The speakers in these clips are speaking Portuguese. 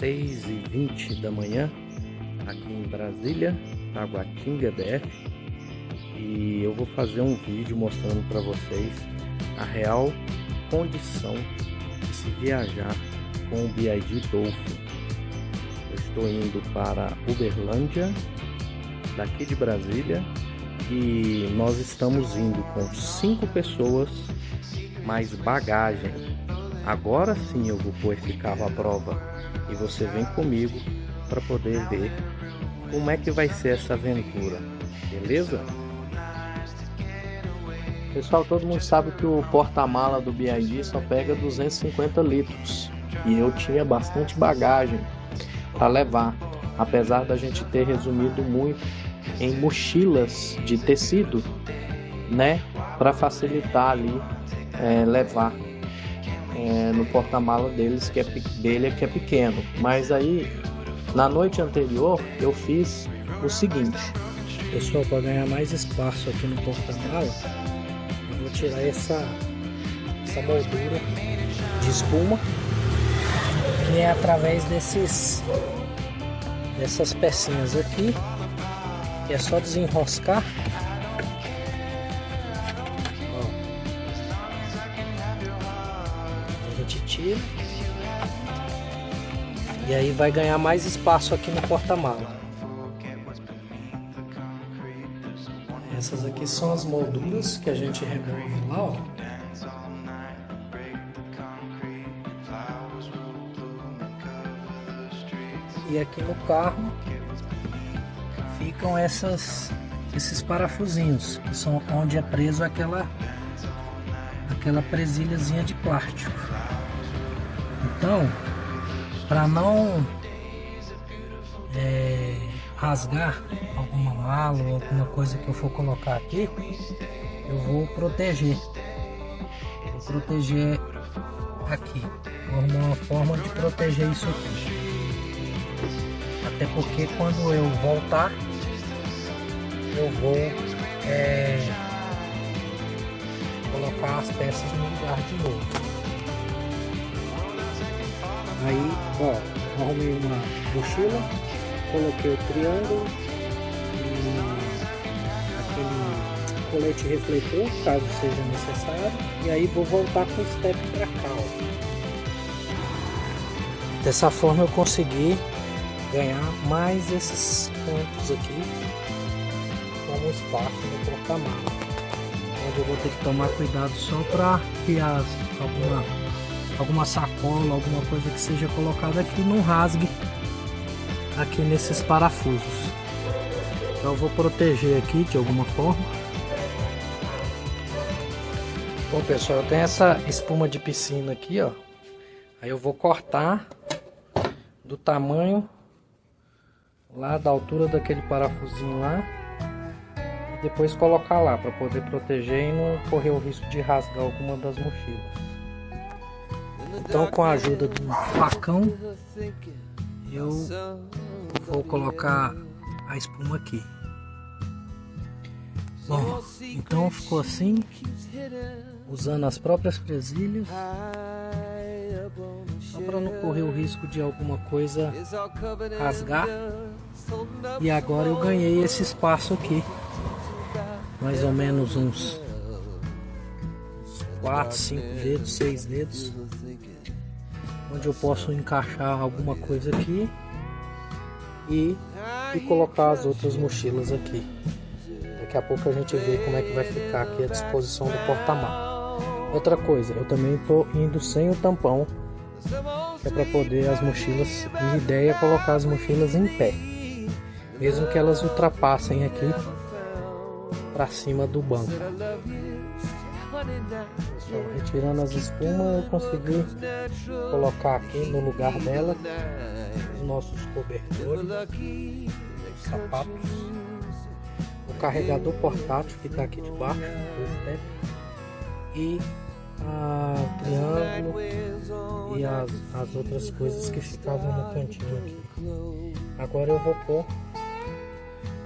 6h20 da manhã, aqui em Brasília, Taguatinga, BR. E eu vou fazer um vídeo mostrando para vocês a real condição de se viajar com o BYD Dolphin. Eu estou indo para Uberlândia, daqui de Brasília, e nós estamos indo com 5 pessoas, mais bagagem. Agora sim eu vou pôr esse carro à prova e você vem comigo para poder ver como é que vai ser essa aventura, beleza? Pessoal, todo mundo sabe que o porta-mala do BYD só pega 250 litros e eu tinha bastante bagagem para levar, apesar da gente ter resumido muito em mochilas de tecido, né, para facilitar ali levar no porta-mala dele que é pequeno. Mas aí na noite anterior eu fiz o seguinte, pessoal, para ganhar mais espaço aqui no porta-mala, eu vou tirar essa moldura de espuma, que é através dessas pecinhas aqui, que é só desenroscar. A gente tira e aí vai ganhar mais espaço aqui no porta-mala. Essas aqui são as molduras que a gente remove lá, ó. E aqui no carro ficam esses parafusinhos, que são onde é preso aquela presilhazinha de plástico. Então, para não rasgar alguma mala ou alguma coisa que eu for colocar aqui, eu vou proteger aqui. Vou arrumar uma forma de proteger isso aqui. Até porque quando eu voltar, eu vou colocar as peças no lugar de novo. Aí, ó, arrumei uma mochila, coloquei o triângulo e aquele colete refletor, caso seja necessário. E aí vou voltar com o step para cá, ó. Dessa forma eu consegui ganhar mais esses cantos aqui como espaço no porta-mala, onde eu vou ter que tomar cuidado só para que alguma sacola, alguma coisa que seja colocada aqui não rasgue aqui nesses parafusos. Então eu vou proteger aqui de alguma forma. Bom, pessoal, eu tenho essa espuma de piscina aqui, ó. Aí eu vou cortar do tamanho lá da altura daquele parafusinho lá e depois colocar lá para poder proteger e não correr o risco de rasgar alguma das mochilas. Então, com a ajuda de um facão, eu vou colocar a espuma aqui. Bom, então ficou assim, usando as próprias presilhas, só para não correr o risco de alguma coisa rasgar. E agora eu ganhei esse espaço aqui, mais ou menos uns 4, 5 dedos, 6 dedos, onde eu posso encaixar alguma coisa aqui e colocar as outras mochilas aqui. Daqui a pouco a gente vê como é que vai ficar aqui a disposição do porta-mala. Outra coisa, eu também estou indo sem o tampão, que é para poder as mochilas, minha ideia é colocar as mochilas em pé, mesmo que elas ultrapassem aqui para cima do banco. Pessoal, retirando as espumas, eu consegui colocar aqui no lugar dela os nossos cobertores, os sapatos, o carregador portátil que está aqui debaixo do step, e o triângulo e as outras coisas que ficavam no cantinho aqui. Agora eu vou pôr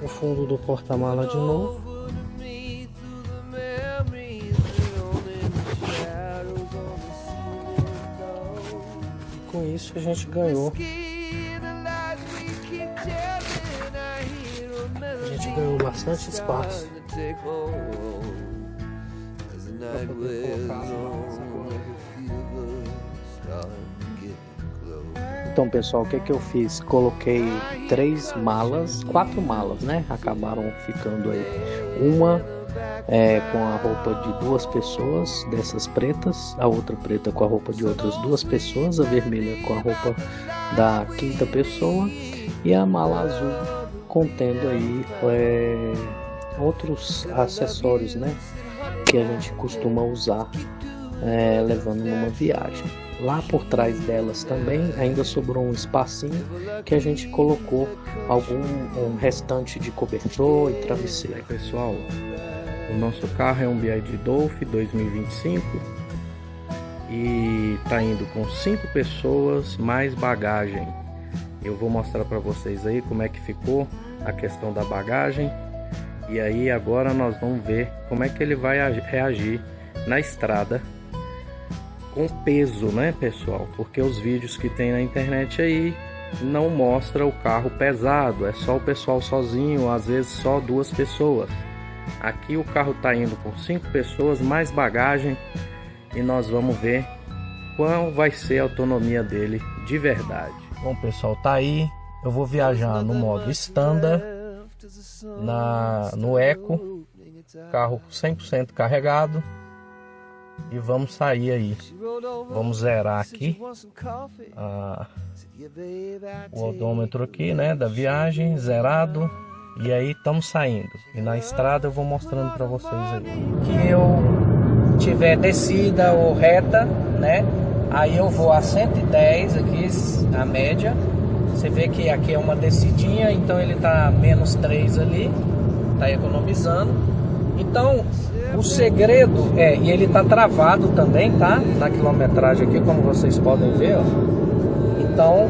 o fundo do porta-mala de novo. Com isso a gente ganhou tem bastante espaço. Pra poder colocar as malas agora. Então, pessoal, o que eu fiz? Coloquei 4 malas, né? Acabaram ficando aí. Uma com a roupa de 2 pessoas, dessas pretas, a outra preta com a roupa de outras 2 pessoas, a vermelha com a roupa da 5ª pessoa e a mala azul contendo aí outros acessórios, né? Que a gente costuma usar levando numa viagem. Lá por trás delas também ainda sobrou um espacinho que a gente colocou um restante de cobertor e travesseiro. Aí, pessoal, o nosso carro é um BYD Dolph 2025 e tá indo com 5 pessoas mais bagagem. Eu vou mostrar para vocês aí como é que ficou a questão da bagagem. E aí agora nós vamos ver como é que ele vai reagir na estrada com peso, né, pessoal? Porque os vídeos que tem na internet aí não mostra o carro pesado, é só o pessoal sozinho, às vezes só 2 pessoas. Aqui o carro tá indo com 5 pessoas mais bagagem e nós vamos ver qual vai ser a autonomia dele de verdade. Bom, pessoal, tá aí. Eu vou viajar no modo Standard, no Eco, carro 100% carregado, e vamos sair aí. Vamos zerar aqui o odômetro aqui, né, da viagem, zerado, e aí estamos saindo. E na estrada eu vou mostrando para vocês aí. Que eu tiver descida ou reta, né, aí eu vou a 110 aqui, a média. Você vê que aqui é uma descidinha, então ele tá -3 ali, tá economizando. Então o segredo e ele tá travado também, tá? Na quilometragem aqui, como vocês podem ver, ó. Então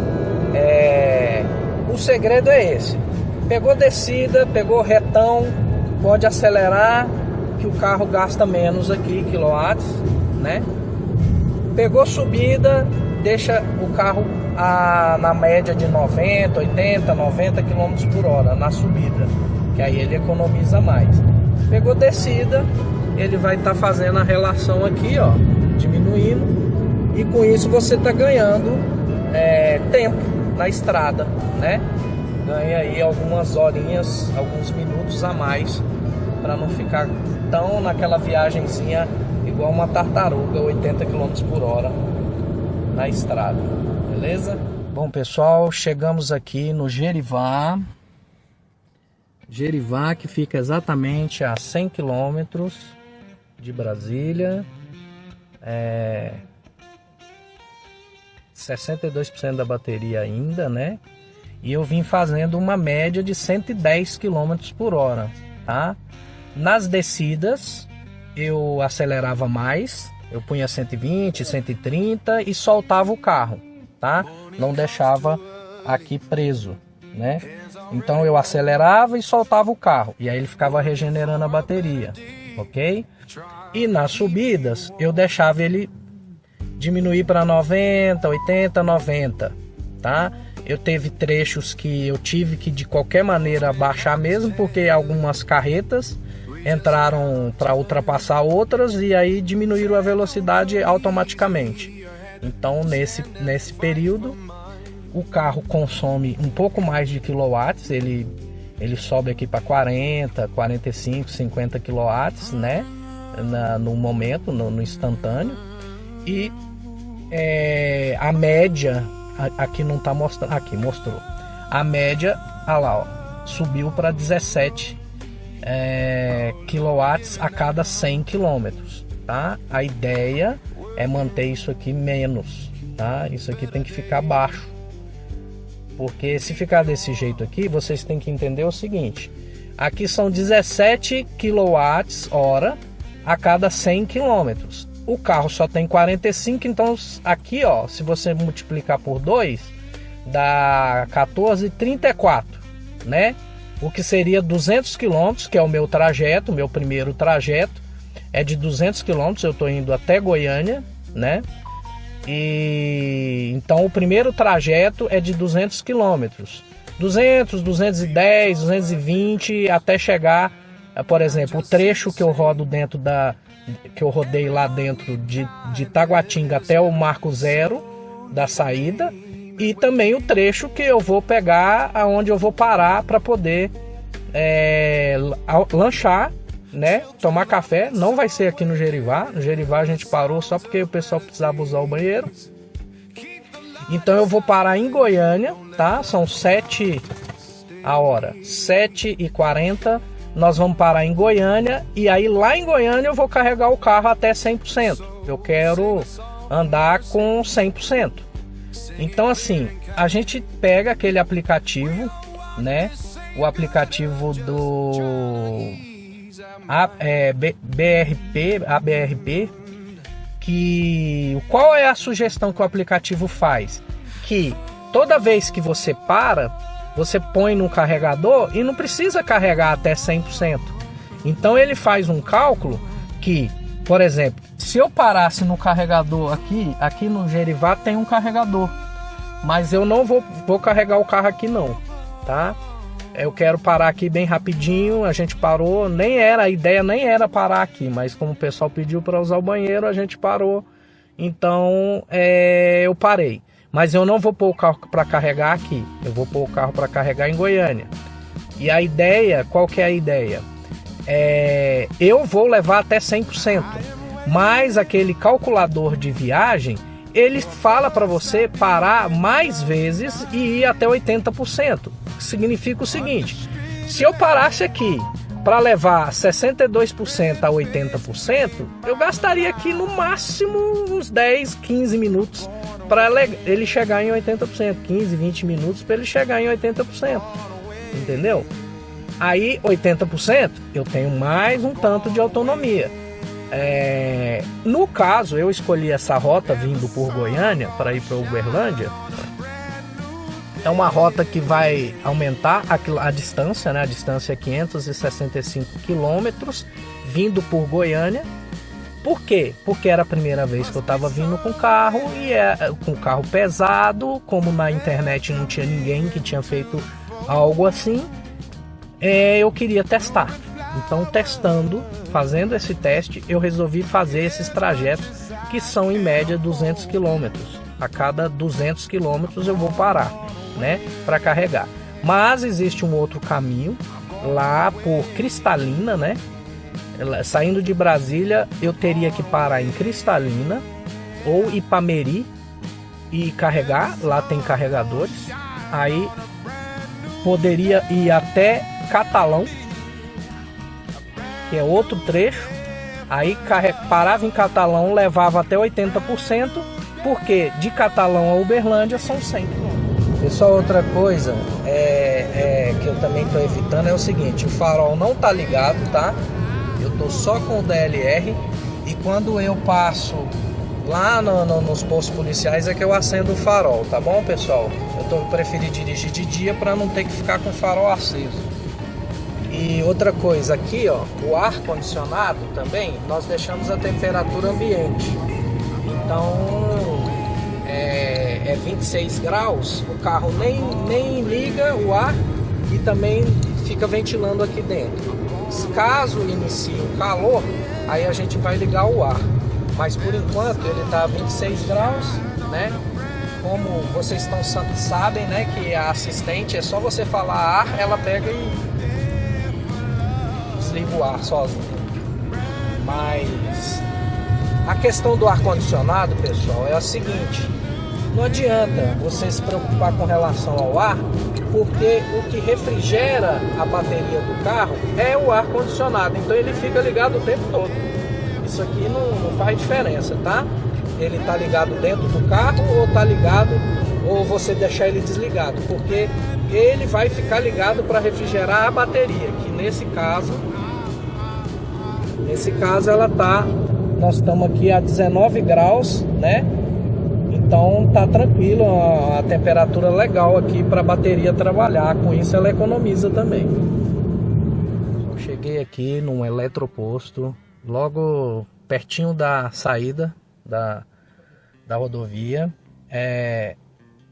o segredo é esse: pegou descida, pegou retão, pode acelerar, que o carro gasta menos aqui quilowatts, né? Pegou subida, deixa o carro na média de 90, 80, 90 km por hora na subida, que aí ele economiza mais. Pegou descida, ele vai estar fazendo a relação aqui, ó, diminuindo, e com isso você está ganhando tempo na estrada, né? Ganha aí algumas horinhas, alguns minutos a mais, para não ficar tão naquela viagenzinha igual uma tartaruga, 80 km por hora na estrada, beleza? Bom, pessoal, chegamos aqui no Gerivá, que fica exatamente a 100 km de Brasília, 62% da bateria ainda, né? E eu vim fazendo uma média de 110 km por hora, tá? Nas descidas eu acelerava mais, eu punha 120, 130 e soltava o carro, tá? Não deixava aqui preso, né? Então eu acelerava e soltava o carro, e aí ele ficava regenerando a bateria, ok? E nas subidas eu deixava ele diminuir para 90, 80, 90, tá? Eu teve trechos que eu tive que de qualquer maneira baixar mesmo, porque algumas carretas entraram para ultrapassar outras e aí diminuíram a velocidade automaticamente. Então nesse período o carro consome um pouco mais de quilowatts, ele sobe aqui para 40, 45, 50 quilowatts, né? No momento, no instantâneo. E a média, aqui não está mostrando, aqui mostrou. A média, olha lá, ó, subiu para 17 quilowatts a cada 100 quilômetros, tá? A ideia é manter isso aqui menos, tá? Isso aqui tem que ficar baixo, porque se ficar desse jeito aqui, vocês têm que entender o seguinte: aqui são 17 quilowatts hora a cada 100 quilômetros. O carro só tem 45, então aqui, ó, se você multiplicar por 2, dá 14,34, né? O que seria 200 km, que é o meu trajeto, meu primeiro trajeto é de 200 km, eu estou indo até Goiânia, né? E então o primeiro trajeto é de 200 km. 200, 210, 220, até chegar, por exemplo, o trecho que eu rodo dentro que eu rodei lá dentro de Taguatinga até o marco zero da saída, e também o trecho que eu vou pegar aonde eu vou parar para poder lanchar, né? Tomar café. Não vai ser aqui no Gerivá. No Gerivá a gente parou só porque o pessoal precisava usar o banheiro. Então eu vou parar em Goiânia, tá? São 7 a hora, 7h40. Nós vamos parar em Goiânia, e aí lá em Goiânia eu vou carregar o carro até 100%. Eu quero andar com 100%. Então assim, a gente pega aquele aplicativo, né? O aplicativo do ABRP, qual é a sugestão que o aplicativo faz? Que toda vez que você para, você põe no carregador e não precisa carregar até 100%. Então ele faz um cálculo que, por exemplo, se eu parasse no carregador aqui no Gerivá tem um carregador, mas eu não vou carregar o carro aqui não, tá? Eu quero parar aqui bem rapidinho. A gente parou, a ideia nem era parar aqui, mas como o pessoal pediu para usar o banheiro, a gente parou. Então eu parei. Mas eu não vou pôr o carro para carregar aqui. Eu vou pôr o carro para carregar em Goiânia. E a ideia, qual que é a ideia? Eu vou levar até 100%. Mas aquele calculador de viagem, ele fala para você parar mais vezes e ir até 80%. Significa o seguinte: se eu parasse aqui para levar 62% a 80%, eu gastaria aqui no máximo uns 10, 15 minutos para ele chegar em 80%, 15, 20 minutos para ele chegar em 80%, entendeu? Aí 80% eu tenho mais um tanto de autonomia. No caso, eu escolhi essa rota vindo por Goiânia para ir para Uberlândia. É uma rota que vai aumentar a distância, né? A distância é 565 quilômetros, vindo por Goiânia. Por quê? Porque era a primeira vez que eu estava vindo com carro, e com carro pesado, como na internet não tinha ninguém que tinha feito algo assim, eu queria testar. Então, fazendo esse teste, eu resolvi fazer esses trajetos que são em média 200 quilômetros. A cada 200 quilômetros eu vou parar, né, para carregar. Mas existe um outro caminho lá por Cristalina, né? Saindo de Brasília, eu teria que parar em Cristalina ou Ipameri e carregar. Lá tem carregadores. Aí poderia ir até Catalão, que é outro trecho. Aí parava em Catalão, levava até 80%, porque de Catalão a Uberlândia são 100 km. Pessoal, outra coisa que eu também estou evitando é o seguinte: o farol não tá ligado, tá? Eu tô só com o DLR, e quando eu passo lá nos postos policiais é que eu acendo o farol, tá bom, pessoal? Eu preferi dirigir de dia para não ter que ficar com o farol aceso. E outra coisa aqui, ó, o ar condicionado também nós deixamos a temperatura ambiente. Então é 26 graus, o carro nem liga o ar e também fica ventilando aqui dentro. Caso inicie um calor, aí a gente vai ligar o ar. Mas por enquanto ele está a 26 graus, né? Como vocês sabem, né, que a assistente é só você falar ar, ela pega e desliga o ar sozinho. Mas a questão do ar condicionado, pessoal, é a seguinte: não adianta você se preocupar com relação ao ar, porque o que refrigera a bateria do carro é o ar condicionado. Então ele fica ligado o tempo todo. Isso aqui não faz diferença, tá? Ele tá ligado dentro do carro ou tá ligado, ou você deixar ele desligado, porque ele vai ficar ligado para refrigerar a bateria, que nesse caso nós estamos aqui a 19 graus, né? Então tá tranquilo, a temperatura legal aqui para a bateria trabalhar. Com isso ela economiza também. Cheguei aqui num eletroposto, logo pertinho da saída da rodovia.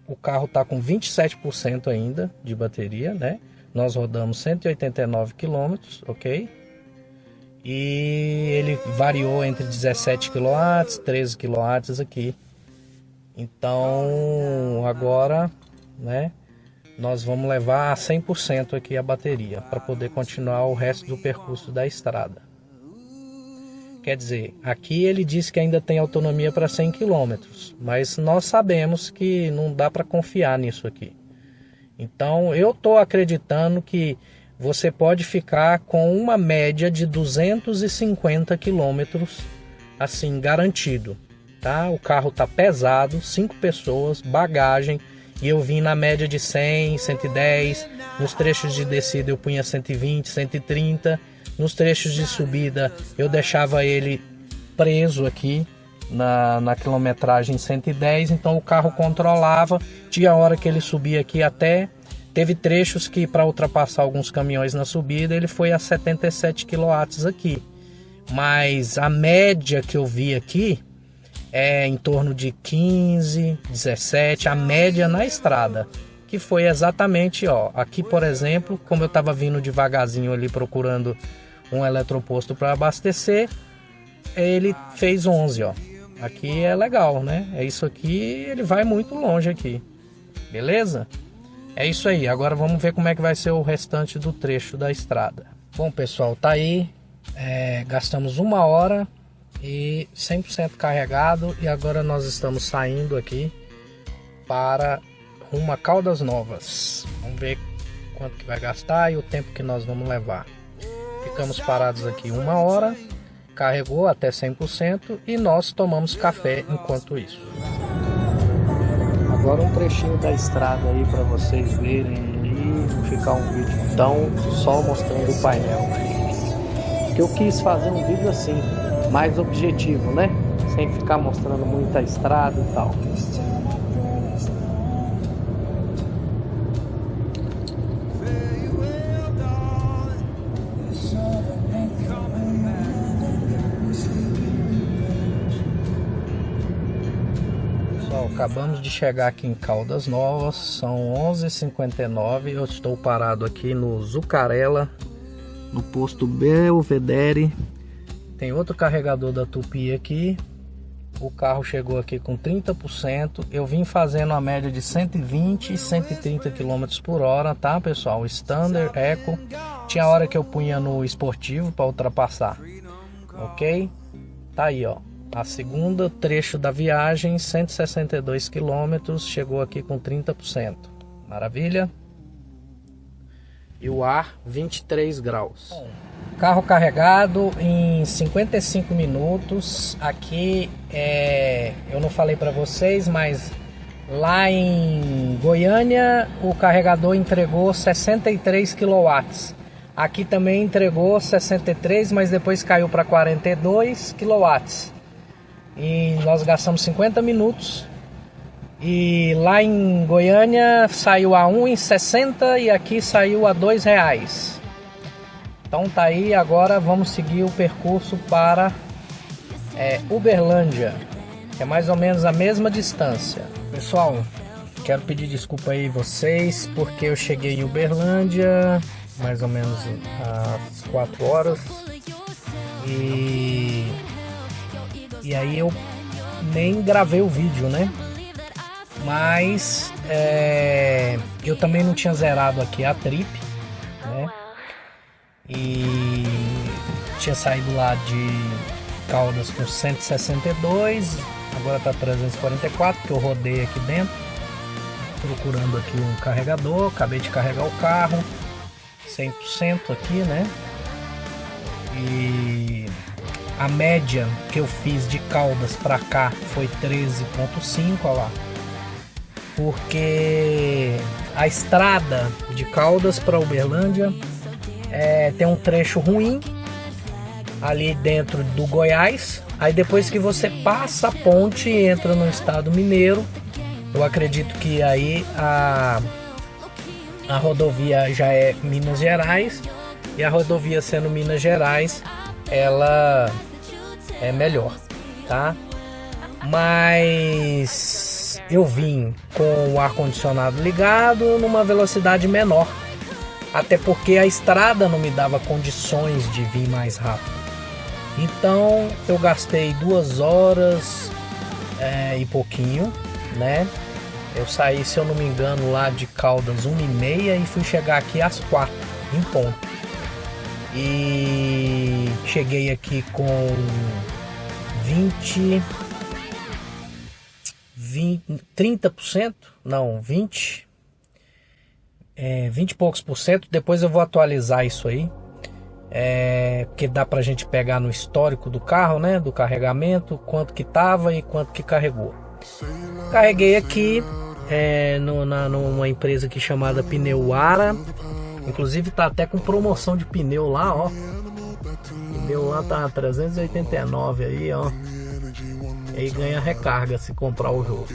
o carro está com 27% ainda de bateria, né? Nós rodamos 189 km, ok? E ele variou entre 17 kW, 13 kW aqui. Então agora, né, nós vamos levar a 100% aqui a bateria para poder continuar o resto do percurso da estrada. Quer dizer, aqui ele diz que ainda tem autonomia para 100 km, mas nós sabemos que não dá para confiar nisso aqui. Então eu estou acreditando que você pode ficar com uma média de 250 km, assim, garantido. Tá? O carro tá pesado, 5 pessoas, bagagem, e eu vim na média de 100, 110, nos trechos de descida eu punha 120, 130, nos trechos de subida eu deixava ele preso aqui na quilometragem 110, então o carro controlava, tinha hora que ele subia aqui até, teve trechos que para ultrapassar alguns caminhões na subida ele foi a 77 kW aqui, mas a média que eu vi aqui é em torno de 15, 17, a média na estrada, que foi exatamente, ó, aqui por exemplo, como eu estava vindo devagarzinho ali procurando um eletroposto para abastecer, ele fez 11, ó, aqui é legal, né, é isso aqui, ele vai muito longe aqui, beleza? É isso aí, agora vamos ver como é que vai ser o restante do trecho da estrada. Bom pessoal, tá aí, gastamos 1 hora e 100% carregado, e agora nós estamos saindo aqui para rumo a Caldas Novas. Vamos ver quanto que vai gastar e o tempo que nós vamos levar. Ficamos parados aqui 1 hora, carregou até 100% e nós tomamos café enquanto isso. Agora um trechinho da estrada aí para vocês verem aí, não ficar um vídeo tão só mostrando o painel. Porque eu quis fazer um vídeo assim, mais objetivo, né? Sem ficar mostrando muita estrada e tal. Pessoal, acabamos de chegar aqui em Caldas Novas, são 11h59, eu estou parado aqui no Zucarela, no posto Belvedere. Tem outro carregador da Tupi aqui. O carro chegou aqui com 30%. Eu vim fazendo a média de 120 e 130 km por hora, tá pessoal? Standard, Eco. Tinha hora que eu punha no esportivo para ultrapassar. Ok? Tá aí, ó. A segunda trecho da viagem, 162 km. Chegou aqui com 30%. Maravilha? E o ar, 23 graus. Carro carregado em 55 minutos. Aqui eu não falei para vocês, mas lá em Goiânia o carregador entregou 63 kW. Aqui também entregou 63, mas depois caiu para 42 kW. E nós gastamos 50 minutos. E lá em Goiânia saiu a 1,60 e aqui saiu a R$2. Então tá aí, agora vamos seguir o percurso para Uberlândia, que é mais ou menos a mesma distância. Pessoal, quero pedir desculpa aí vocês, porque eu cheguei em Uberlândia mais ou menos às 4 horas e aí eu nem gravei o vídeo, né? Mas eu também não tinha zerado aqui a trip, né? E tinha saído lá de Caldas com 162, agora tá 344, porque eu rodei aqui dentro procurando aqui um carregador. Acabei de carregar o carro 100% aqui, né? E a média que eu fiz de Caldas para cá foi 13,5, olha lá. Porque a estrada de Caldas para Uberlândia tem um trecho ruim ali dentro do Goiás. Aí depois que você passa a ponte e entra no estado mineiro, eu acredito que aí a rodovia já é Minas Gerais, e a rodovia sendo Minas Gerais, ela é melhor, tá? Mas mas eu vim com o ar-condicionado ligado numa velocidade menor, até porque a estrada não me dava condições de vir mais rápido. Então eu gastei 2 horas e pouquinho, né? Eu saí, se eu não me engano, lá de Caldas 1h30 e fui chegar aqui às 4 em ponto. E cheguei aqui com 30%, não, 20 e poucos por cento. Depois eu vou atualizar isso aí, porque dá pra gente pegar no histórico do carro, né, do carregamento, quanto que tava e quanto que carregou. Carreguei aqui numa empresa aqui chamada Pneuara. Inclusive tá até com promoção de pneu lá, ó. Pneu lá tá 389 aí, ó. E ganha recarga se comprar o jogo.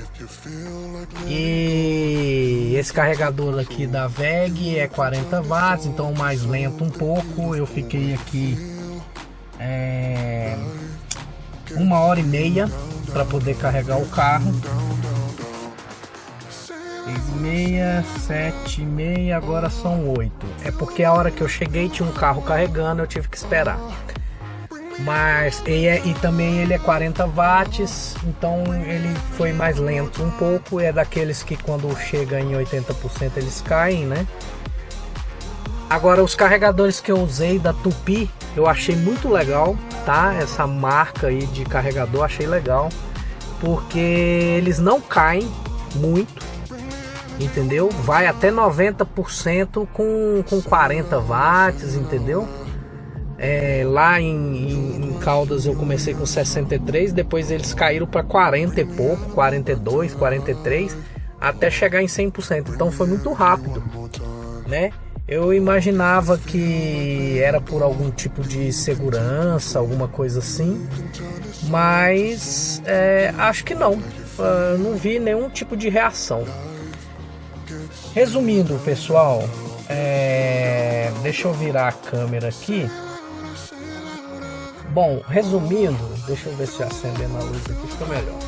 E esse carregador aqui da VEG é 40 watts, então mais lento um pouco. Eu fiquei aqui 1h30 para poder carregar o carro. 6h30, 7h30, agora são 8. É porque a hora que eu cheguei tinha um carro carregando, eu tive que esperar. Mas e também ele é 40 watts, então ele foi mais lento um pouco. É daqueles que quando chega em 80% eles caem, né? Agora os carregadores que eu usei da Tupi, eu achei muito legal, tá? Essa marca aí de carregador achei legal, porque eles não caem muito, entendeu? Vai até 90% com 40 watts, entendeu? Lá em Caldas eu comecei com 63, depois eles caíram para 40 e pouco, 42, 43, até chegar em 100%. Então foi muito rápido, né? Eu imaginava que era por algum tipo de segurança, alguma coisa assim, mas acho que não. Não vi nenhum tipo de reação. Resumindo, pessoal, deixa eu virar a câmera aqui. Bom, resumindo, deixa eu ver se acendendo a luz aqui fica melhor.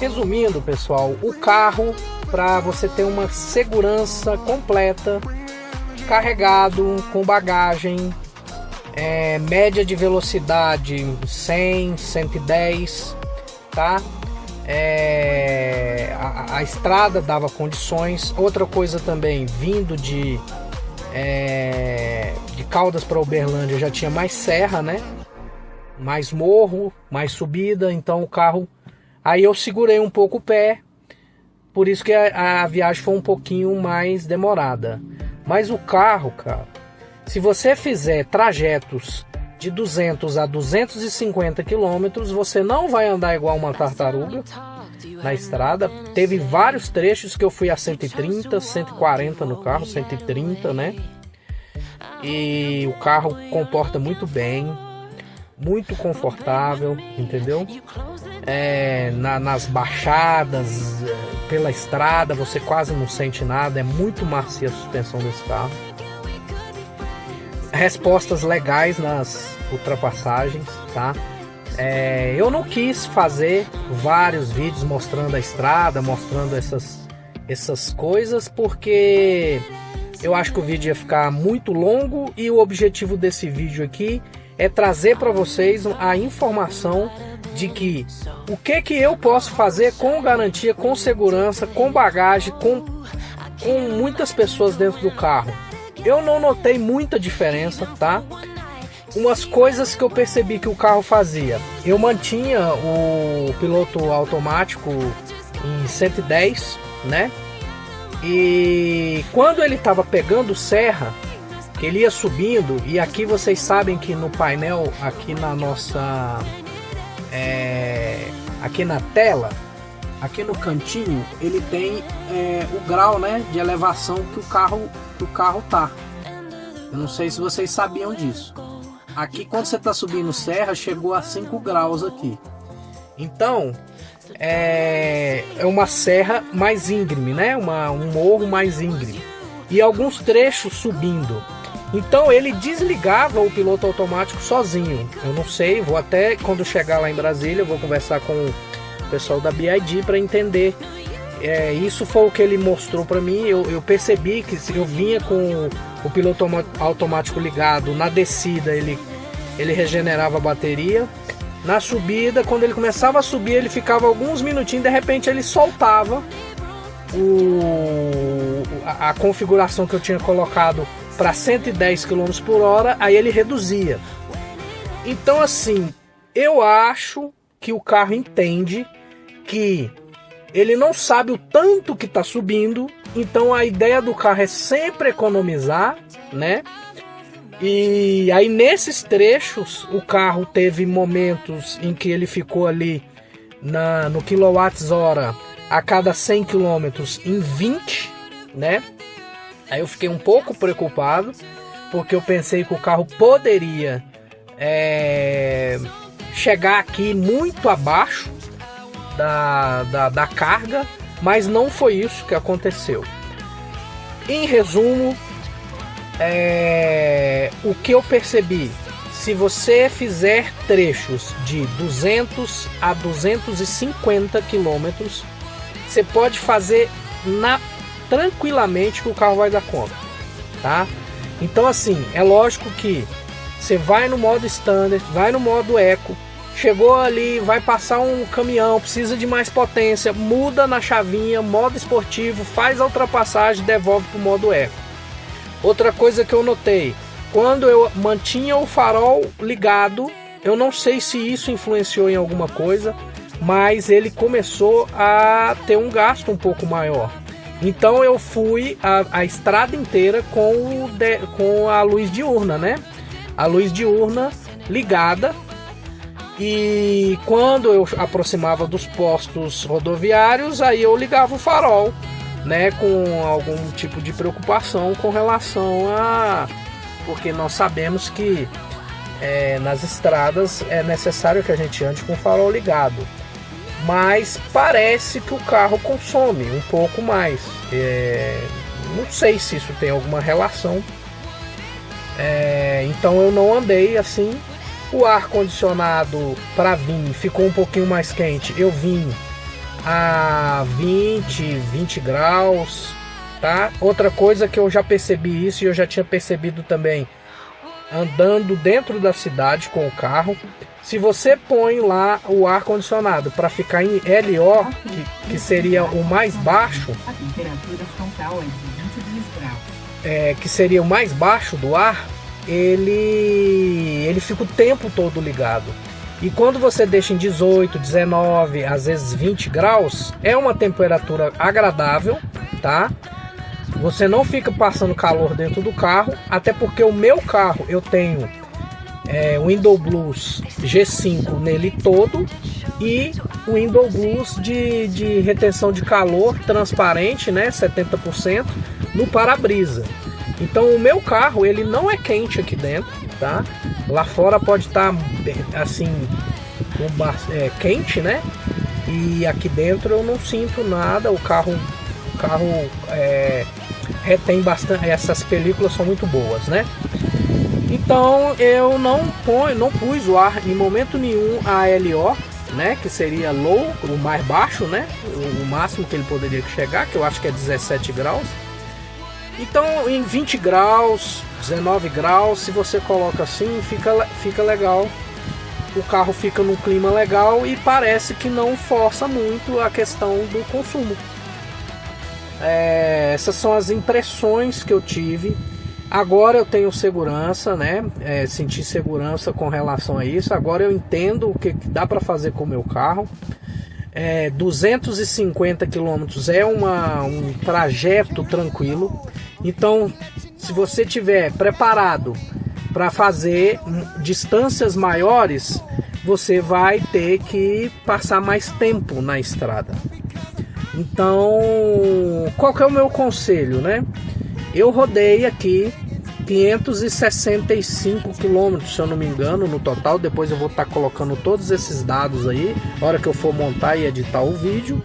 Resumindo, pessoal, o carro, para você ter uma segurança completa, carregado, com bagagem, média de velocidade 100, 110, tá? A estrada dava condições. Outra coisa também, vindo de Caldas para Uberlândia já tinha mais serra, né? Mais morro, mais subida, então o carro... Aí eu segurei um pouco o pé, por isso que a viagem foi um pouquinho mais demorada. Mas o carro, cara, se você fizer trajetos de 200 a 250 quilômetros, você não vai andar igual uma tartaruga na estrada. Teve vários trechos que eu fui a 130, 140 no carro, 130, né? E o carro comporta muito bem, muito confortável, entendeu? Nas baixadas, pela estrada, você quase não sente nada, é muito macia a suspensão desse carro. Respostas legais nas ultrapassagens, tá? Eu não quis fazer vários vídeos mostrando a estrada, mostrando essas coisas, porque eu acho que o vídeo ia ficar muito longo e o objetivo desse vídeo aqui é trazer para vocês a informação de que o que eu posso fazer com garantia, com segurança, com bagagem, com muitas pessoas dentro do carro. Eu não notei muita diferença, tá? Umas coisas que eu percebi que o carro fazia: eu mantinha o piloto automático em 110, né? E quando ele estava pegando serra, que ele ia subindo, e aqui vocês sabem que no painel, aqui na nossa aqui na tela, aqui no cantinho, ele tem o grau, né, de elevação que o carro tá. Eu não sei se vocês sabiam disso. Aqui, quando você está subindo serra, chegou a 5 graus aqui. Então é uma serra mais íngreme, né? Um morro mais íngreme, e alguns trechos subindo. Então ele desligava o piloto automático sozinho. Eu não sei, vou até, quando chegar lá em Brasília, eu vou conversar com o pessoal da BYD para entender. Isso foi o que ele mostrou para mim. Eu percebi que se eu vinha com o piloto automático ligado, na descida ele regenerava a bateria. Na subida, quando ele começava a subir, ele ficava alguns minutinhos, de repente ele soltava a configuração que eu tinha colocado para 110 km por hora, aí ele reduzia. Então assim, eu acho que o carro entende que ele não sabe o tanto que está subindo, então a ideia do carro é sempre economizar, né? E aí nesses trechos o carro teve momentos em que ele ficou ali no quilowatts-hora a cada 100 km em 20, né? Aí eu fiquei um pouco preocupado, porque eu pensei que o carro poderia chegar aqui muito abaixo da carga, mas não foi isso que aconteceu. Em resumo, o que eu percebi: se você fizer trechos de 200 a 250 quilômetros, você pode fazer tranquilamente que o carro vai dar conta, tá? Então assim, é lógico que você vai no modo standard, vai no modo eco, chegou ali, vai passar um caminhão, precisa de mais potência, muda na chavinha, modo esportivo, faz a ultrapassagem, devolve para o modo eco. Outra coisa que eu notei, quando eu mantinha o farol ligado, eu não sei se isso influenciou em alguma coisa, mas ele começou a ter um gasto um pouco maior. Então eu fui a estrada inteira com a luz diurna, né? A luz diurna ligada, e quando eu aproximava dos postos rodoviários, aí eu ligava o farol, né, com algum tipo de preocupação com relação porque nós sabemos que nas estradas é necessário que a gente ande com o farol ligado, mas parece que o carro consome um pouco mais. Não sei se isso tem alguma relação, então eu não andei assim. O ar condicionado para vir ficou um pouquinho mais quente, eu vim a 20 graus, tá? Outra coisa que eu já percebi isso, e eu já tinha percebido também andando dentro da cidade com o carro, se você põe lá o ar condicionado para ficar em LO, que seria o mais baixo, a temperatura frontal é de 22 graus, que seria o mais baixo do ar, ele fica o tempo todo ligado. E quando você deixa em 18, 19, às vezes 20 graus, é uma temperatura agradável, tá? Você não fica passando calor dentro do carro, até porque o meu carro eu tenho o Window Blues G5 nele todo e o Window Blues de retenção de calor transparente, né, 70% no para-brisa. Então o meu carro ele não é quente aqui dentro, tá? Lá fora pode estar assim quente, né? E aqui dentro eu não sinto nada. O carro retém bastante. Essas películas são muito boas, né? Então eu não pus o ar em momento nenhum a LO, né? Que seria low, o mais baixo, né? O máximo que ele poderia chegar, que eu acho que é 17 graus. Então em 20 graus, 19 graus, se você coloca assim, fica legal. O carro fica num clima legal e parece que não força muito a questão do consumo. Essas são as impressões que eu tive. Agora eu tenho segurança, né? Senti segurança com relação a isso. Agora eu entendo o que dá para fazer com o meu carro. 250 km é um trajeto tranquilo. Então, se você tiver preparado para fazer distâncias maiores, você vai ter que passar mais tempo na estrada. Então, qual que é o meu conselho, né? Eu rodei aqui 565 quilômetros, se eu não me engano, no total. Depois eu vou estar colocando todos esses dados aí, na hora que eu for montar e editar o vídeo.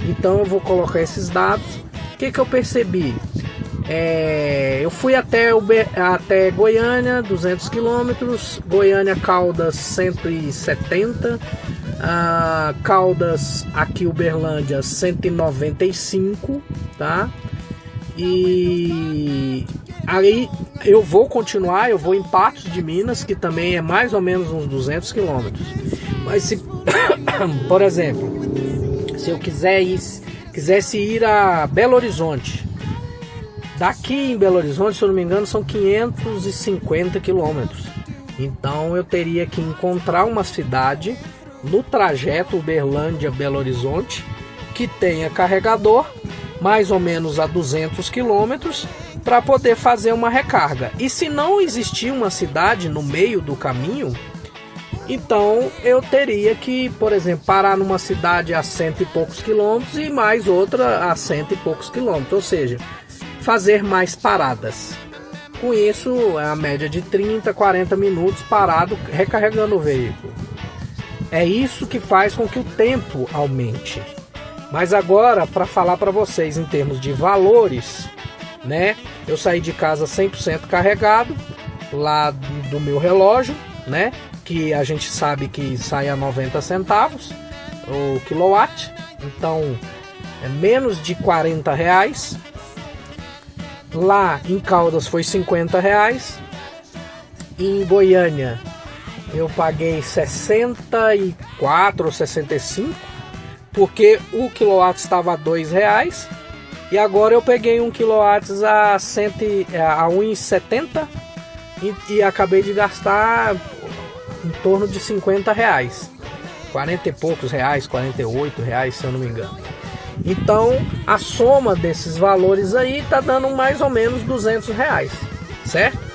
Então eu vou colocar esses dados. O que eu percebi? Eu fui até Goiânia, 200 quilômetros, Goiânia Caldas 170, Caldas aqui Uberlândia 195, tá? E aí eu vou continuar, eu vou em Patos de Minas, que também é mais ou menos uns 200 quilômetros. Mas se, por exemplo, se eu quisesse ir a Belo Horizonte, daqui em Belo Horizonte, se eu não me engano, são 550 quilômetros. Então eu teria que encontrar uma cidade no trajeto Uberlândia-Belo Horizonte que tenha carregador mais ou menos a 200 quilômetros para poder fazer uma recarga. E se não existir uma cidade no meio do caminho, então eu teria que, por exemplo, parar numa cidade a 100 e poucos quilômetros e mais outra a 100 e poucos quilômetros, ou seja, fazer mais paradas. Com isso, é a média de 30, 40 minutos parado recarregando o veículo. É isso que faz com que o tempo aumente. Mas agora, para falar para vocês em termos de valores, né? Eu saí de casa 100% carregado, lá do meu relógio, né? Que a gente sabe que sai a 90 centavos o quilowatt. Então, é menos de R$40. Lá em Caldas foi R$50. Em Goiânia eu paguei 64 ou 65, porque o quilowatt estava a R$2. E agora eu peguei um quilowatt a 1,70 e acabei de gastar em torno de R$50. 40 e poucos reais, R$48, se eu não me engano. Então a soma desses valores aí tá dando mais ou menos R$200, certo?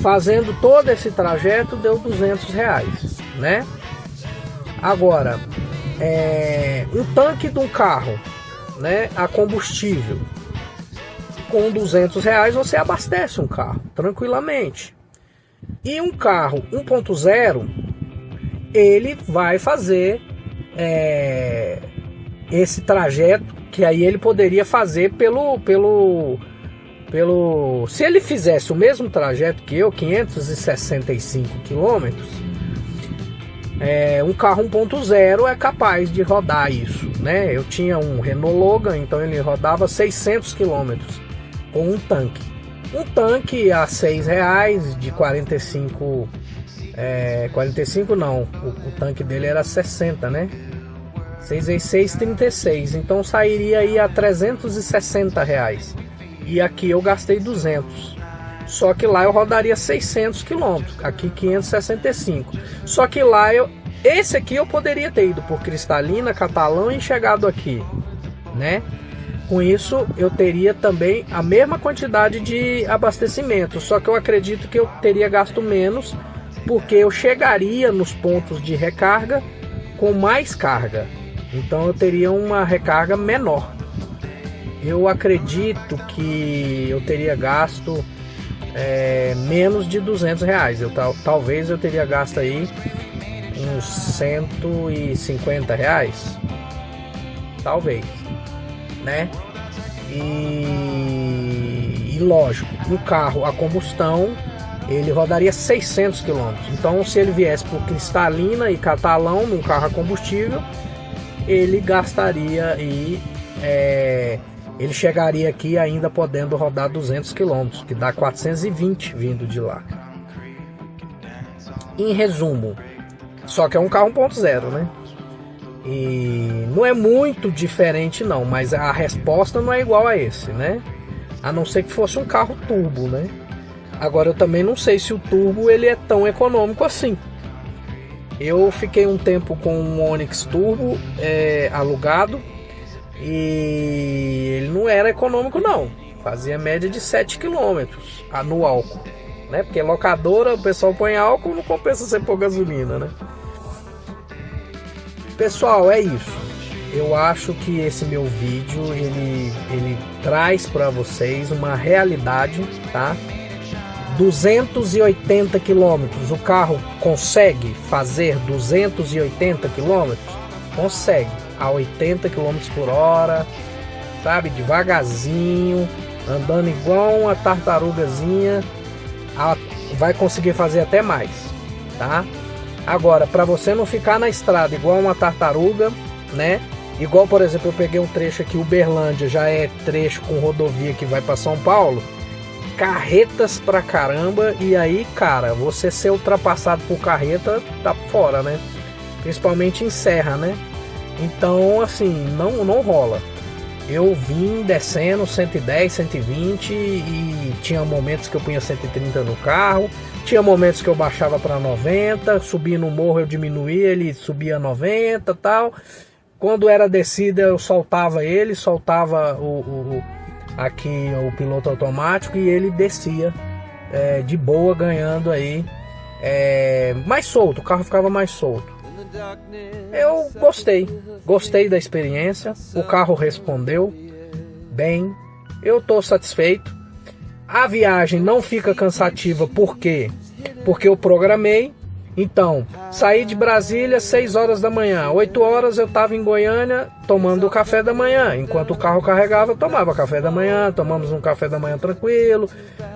Fazendo todo esse trajeto deu R$200, né? Agora, um tanque de um carro, né, a combustível, com R$200 você abastece um carro tranquilamente. E um carro 1.0 ele vai fazer esse trajeto que aí ele poderia fazer se ele fizesse o mesmo trajeto que eu, 565 quilômetros, um carro 1.0 é capaz de rodar isso, né? Eu tinha um Renault Logan, então ele rodava 600 quilômetros com um tanque. Um tanque a R$6 de 45, 45 não, o tanque dele era 60, né? 6 vezes 6, 36, então sairia aí a R$360. E aqui eu gastei 200. Só que lá eu rodaria 600 km, aqui 565. Só que lá esse aqui eu poderia ter ido por Cristalina, Catalão e chegado aqui, né? Com isso eu teria também a mesma quantidade de abastecimento, só que eu acredito que eu teria gasto menos, porque eu chegaria nos pontos de recarga com mais carga. Então eu teria uma recarga menor. Eu acredito que eu teria gasto menos de R$200. Talvez eu teria gasto aí uns R$150. Talvez, né? E lógico, um carro a combustão ele rodaria 600 km. Então se ele viesse por Cristalina e Catalão num carro a combustível, ele gastaria e ele chegaria aqui ainda podendo rodar 200 km, que dá 420 vindo de lá. Em resumo, só que é um carro 1.0, né? E não é muito diferente não, mas a resposta não é igual a esse, né? A não ser que fosse um carro turbo, né? Agora eu também não sei se o turbo ele é tão econômico assim. Eu fiquei um tempo com um Onix Turbo alugado e ele não era econômico não. Fazia média de 7 km no álcool, né? Porque locadora o pessoal põe álcool, não compensa você pôr gasolina, né? Pessoal, é isso. Eu acho que esse meu vídeo ele traz para vocês uma realidade, tá? 280 quilômetros, o carro consegue fazer 280 quilômetros? Consegue, a 80 quilômetros por hora, sabe, devagarzinho, andando igual uma tartarugazinha, vai conseguir fazer até mais, tá? Agora, para você não ficar na estrada igual uma tartaruga, né? Igual, por exemplo, eu peguei um trecho aqui, Uberlândia, já é trecho com rodovia que vai para São Paulo, carretas pra caramba, e aí, cara, você ser ultrapassado por carreta tá fora, né? Principalmente em serra, né? Então, assim, não rola. Eu vim descendo 110, 120 e tinha momentos que eu punha 130 no carro, tinha momentos que eu baixava para 90, subia no morro eu diminuía, ele subia a 90 e tal. Quando era descida eu soltava ele, soltava aqui o piloto automático e ele descia de boa, ganhando aí mais solto, o carro ficava mais solto. Eu gostei da experiência, o carro respondeu bem, eu estou satisfeito. A viagem não fica cansativa, por quê? Porque eu programei. Então, saí de Brasília 6 horas da manhã, 8 horas eu estava em Goiânia tomando o café da manhã. Enquanto o carro carregava, eu tomava café da manhã, tomamos um café da manhã tranquilo,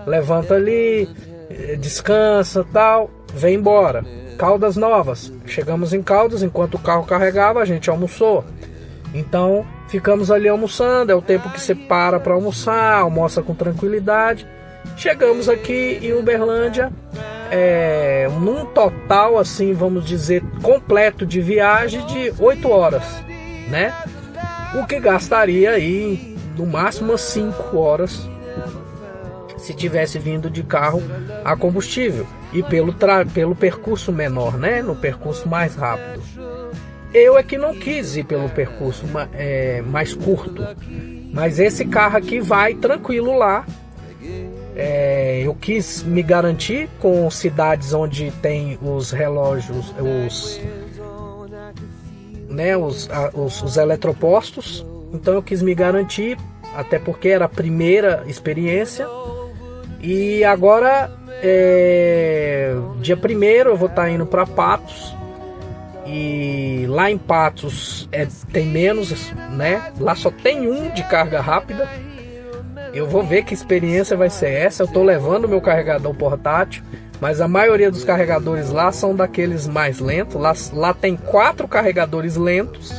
levanta ali, descansa, tal, vem embora. Caldas Novas, chegamos em Caldas, enquanto o carro carregava, a gente almoçou. Então, ficamos ali almoçando, é o tempo que você para almoçar, almoça com tranquilidade. Chegamos aqui em Uberlândia, num total, assim, vamos dizer, completo de viagem de 8 horas, né? O que gastaria aí, no máximo, 5 horas, se tivesse vindo de carro a combustível e pelo percurso menor, né? No percurso mais rápido. Eu é que não quis ir pelo percurso mais curto, mas esse carro aqui vai tranquilo lá. Eu quis me garantir com cidades onde tem os relógios, os eletropostos. Então eu quis me garantir, até porque era a primeira experiência. E agora, dia 1º eu vou estar indo para Patos. E lá em Patos tem menos, né? Lá só tem um de carga rápida. Eu vou ver que experiência vai ser essa. Eu estou levando meu carregador portátil, mas a maioria dos carregadores lá são daqueles mais lentos. Lá tem 4 carregadores lentos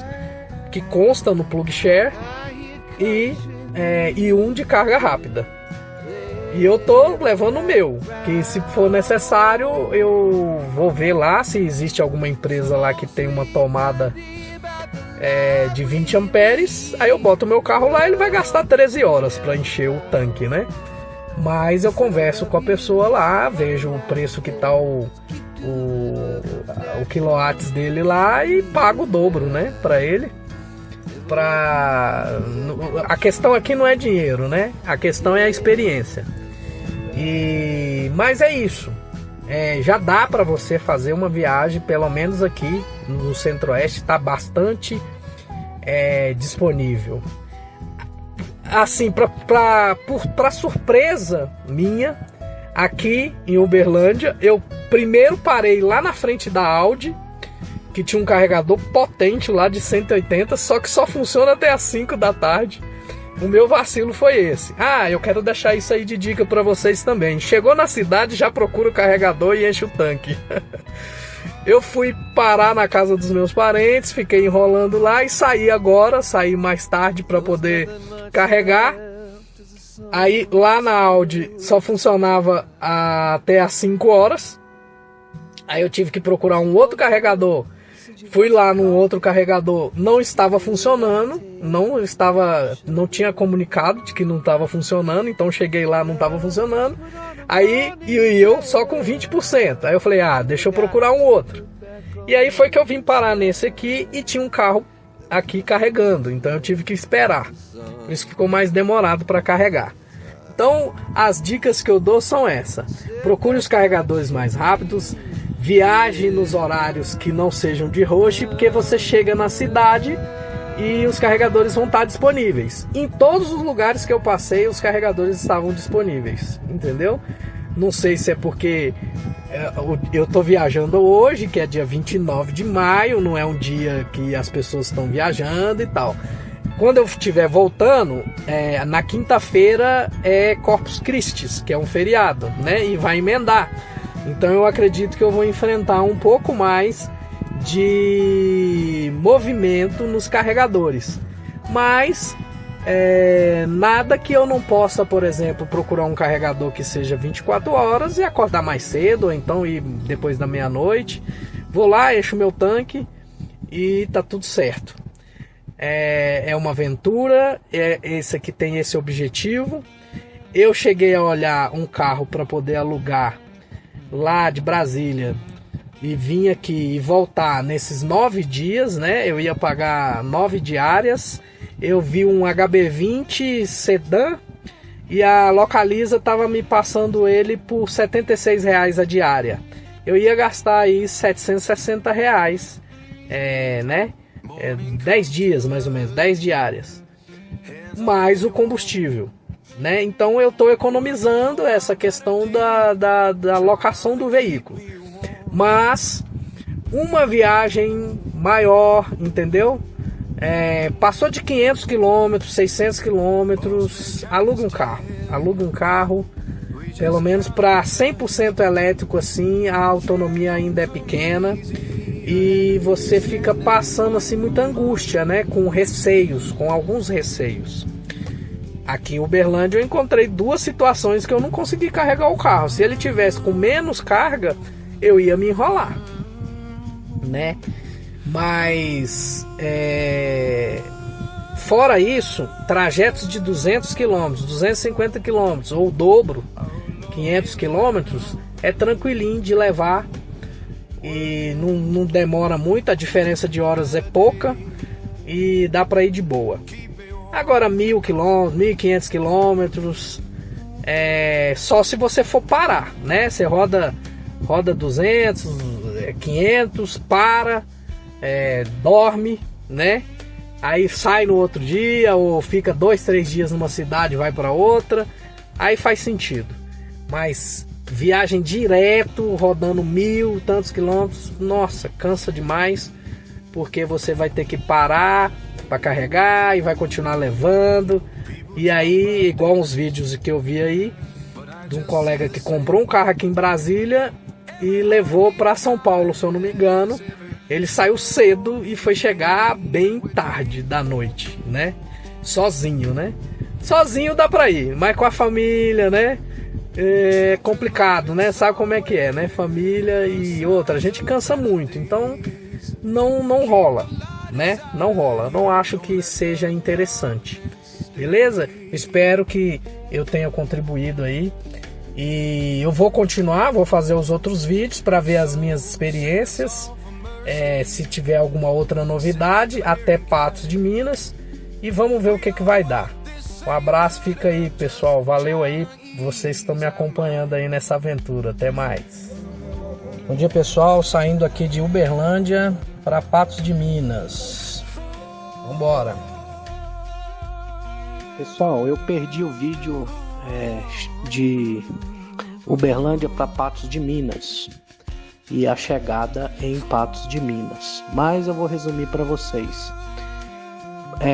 que constam no PlugShare e um de carga rápida. E eu tô levando o meu, que se for necessário eu vou ver lá se existe alguma empresa lá que tem uma tomada de 20 amperes. Aí eu boto o meu carro lá, ele vai gastar 13 horas para encher o tanque, né? Mas eu converso com a pessoa lá, vejo o preço que tá o quilowatts dele lá e pago o dobro, né, para ele. A questão aqui não é dinheiro, né? A questão é a experiência. Mas é isso. Já dá para você fazer uma viagem, pelo menos aqui no Centro-Oeste está bastante disponível. Assim, para surpresa minha, aqui em Uberlândia, eu primeiro parei lá na frente da Audi, que tinha um carregador potente lá de 180, só que só funciona até as 5 da tarde. O meu vacilo foi esse. Eu quero deixar isso aí de dica para vocês também. Chegou na cidade, já procura o carregador e enche o tanque. Eu fui parar na casa dos meus parentes, fiquei enrolando lá e saí mais tarde para poder carregar. Aí lá na Audi só funcionava até as 5 horas. Aí eu tive que procurar um outro carregador. Fui lá no outro carregador, não estava funcionando, não tinha comunicado de que não estava funcionando, então cheguei lá, não estava funcionando. Aí eu só com 20%. Aí eu falei, deixa eu procurar um outro. E aí foi que eu vim parar nesse aqui e tinha um carro aqui carregando, então eu tive que esperar. Por isso que ficou mais demorado para carregar. Então as dicas que eu dou são essa: procure os carregadores mais rápidos. Viaje nos horários que não sejam de rush, porque você chega na cidade e os carregadores vão estar disponíveis. Em todos os lugares que eu passei, os carregadores estavam disponíveis, entendeu? Não sei se é porque eu estou viajando hoje, que é dia 29 de maio, não é um dia que as pessoas estão viajando e tal. Quando eu estiver voltando, na quinta-feira é Corpus Christi, que é um feriado, né? E vai emendar. Então eu acredito que eu vou enfrentar um pouco mais de movimento nos carregadores. Mas nada que eu não possa, por exemplo, procurar um carregador que seja 24 horas e acordar mais cedo, ou então ir depois da meia-noite. Vou lá, encho meu tanque e tá tudo certo. É uma aventura, esse aqui tem esse objetivo. Eu cheguei a olhar um carro para poder alugar lá de Brasília e vim aqui e voltar nesses 9 dias, né? Eu ia pagar 9 diárias. Eu vi um HB20 sedã e a Localiza estava me passando ele por R$ 76 a diária. Eu ia gastar aí R$ 760, né? 10 dias mais ou menos, 10 diárias. Mais o combustível, né? Então eu estou economizando essa questão da locação do veículo. Mas uma viagem maior, entendeu? Passou de 500 km, 600 km, aluga um carro, pelo menos para 100% elétrico assim, a autonomia ainda é pequena e você fica passando assim muita angústia, né? Com alguns receios. Aqui em Uberlândia eu encontrei 2 situações que eu não consegui carregar o carro. Se ele tivesse com menos carga, eu ia me enrolar, né? Mas fora isso, trajetos de 200 km, 250 km ou o dobro, 500 km, é tranquilinho de levar e não demora muito, a diferença de horas é pouca e dá para ir de boa. Agora 1.000 km, 1.500 km, só se você for parar, né? Você roda 200, 500, para, dorme, né? Aí sai no outro dia ou fica 2, 3 dias numa cidade e vai para outra, aí faz sentido. Mas viagem direto, rodando 1.000 e tantos quilômetros, nossa, cansa demais, porque você vai ter que parar para carregar e vai continuar levando. E aí, igual uns vídeos que eu vi aí de um colega que comprou um carro aqui em Brasília e levou para São Paulo, se eu não me engano. Ele saiu cedo e foi chegar bem tarde da noite, né? Sozinho, né? Sozinho dá pra ir, mas com a família, né? É complicado, né? Sabe como é que é, né? Família e outra, a gente cansa muito, então não rola, né? Não rola, não acho que seja interessante, beleza? Espero que eu tenha contribuído aí e eu vou continuar, vou fazer os outros vídeos para ver as minhas experiências. Se tiver alguma outra novidade, até Patos de Minas, e vamos ver o que vai dar. Um abraço, fica aí, pessoal, valeu aí, vocês estão me acompanhando aí nessa aventura, até mais. Bom dia, pessoal, saindo aqui de Uberlândia para Patos de Minas. Vambora. Pessoal, eu perdi o vídeo de Uberlândia para Patos de Minas e a chegada em Patos de Minas, mas eu vou resumir para vocês.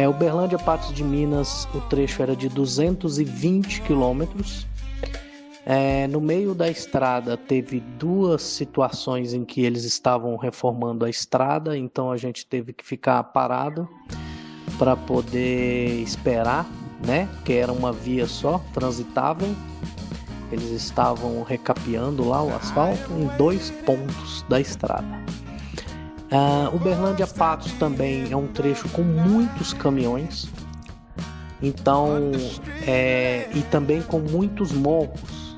Uberlândia, Patos de Minas, o trecho era de 220 quilômetros. No meio da estrada teve 2 situações em que eles estavam reformando a estrada, então a gente teve que ficar parado para poder esperar, né? Que era uma via só, transitável. Eles estavam recapeando lá o asfalto em 2 pontos da estrada. Uberlândia Patos também é um trecho com muitos caminhões, então e também com muitos morros.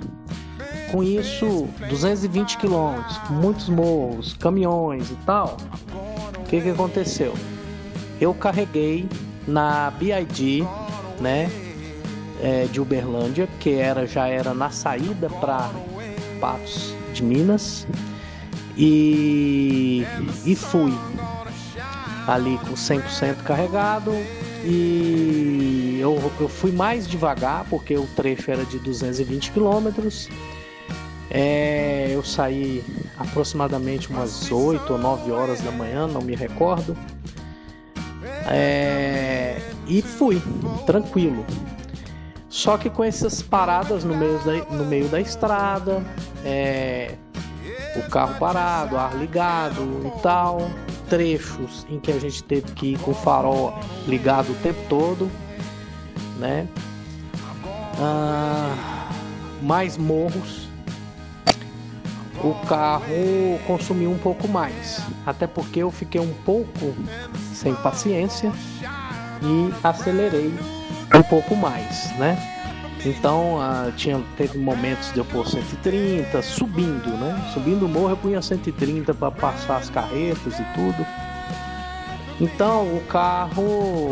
Com isso, 220 km, muitos morros, caminhões e tal. O que aconteceu? Eu carreguei na BID, né? De Uberlândia, que já era na saída para Patos de Minas, e fui ali com 100% carregado, e eu fui mais devagar porque o trecho era de 220 quilômetros. Eu saí aproximadamente umas 8 ou 9 horas da manhã, não me recordo, e fui tranquilo. Só que com essas paradas no meio da estrada, o carro parado, ar ligado e tal. Trechos em que a gente teve que ir com o farol ligado o tempo todo, né? Mais morros, o carro consumiu um pouco mais, até porque eu fiquei um pouco sem paciência e acelerei um pouco mais, né? Então teve momentos de eu pôr 130, subindo, né? Subindo o morro eu punha 130 para passar as carretas e tudo. Então o carro